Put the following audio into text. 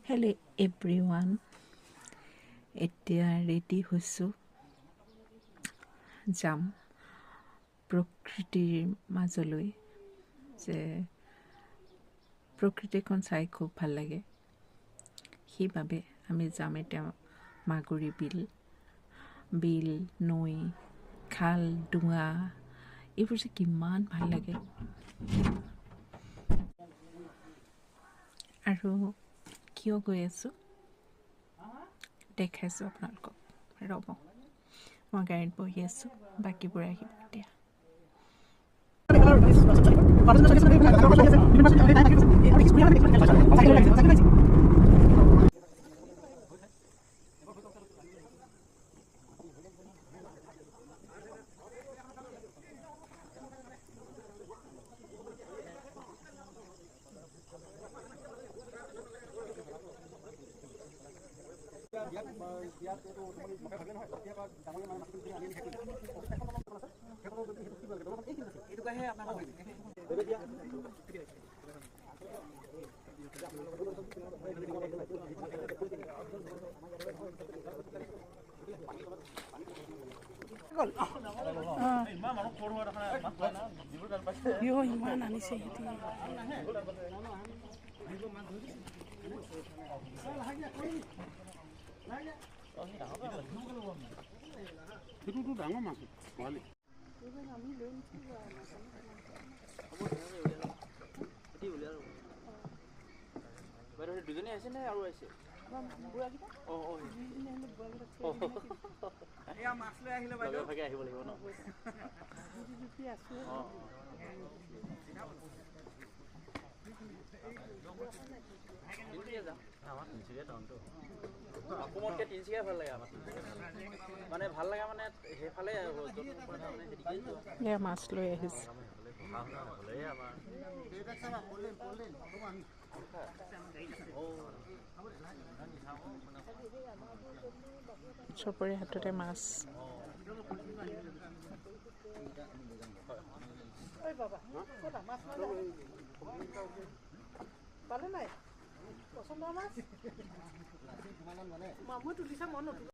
Hello' everyone, এতিয়া ready হৈছোঁ, যাম প্ৰকৃতিৰ মাজলৈ। যে প্ৰকৃতিখন চাই খুব ভাল লাগে, সেইবাবে আমি যাম এতিয়া মাগুৰী বিল, নৈ, খাল, ডোঙা, এইবোৰ যে কিমান ভাল লাগে। আৰু কিয় গৈ আছোঁ দেখাইছোঁ আপোনালোকক। ৰ'ব, মই গাড়ীত বহি আছোঁ, বাকীবোৰ আহিব এতিয়া। ইমান আনিছে সেইটোতো ডাঙৰ মাছ পোৱালি। দুজনী আহিছে নে আৰু আহিছে? মাছ লৈ আহিলে ভাগে আহিব লাগিব ন? অসমতকে তিনিচুকীয়া ভাল লাগে আমাৰ, মানে ভাল লাগে মানে সেইফালে মাছ লৈ আহিছে। চবৰে হাততে মাছ। পালে নাই পচন্দ মাছ? মই তুলিছা মন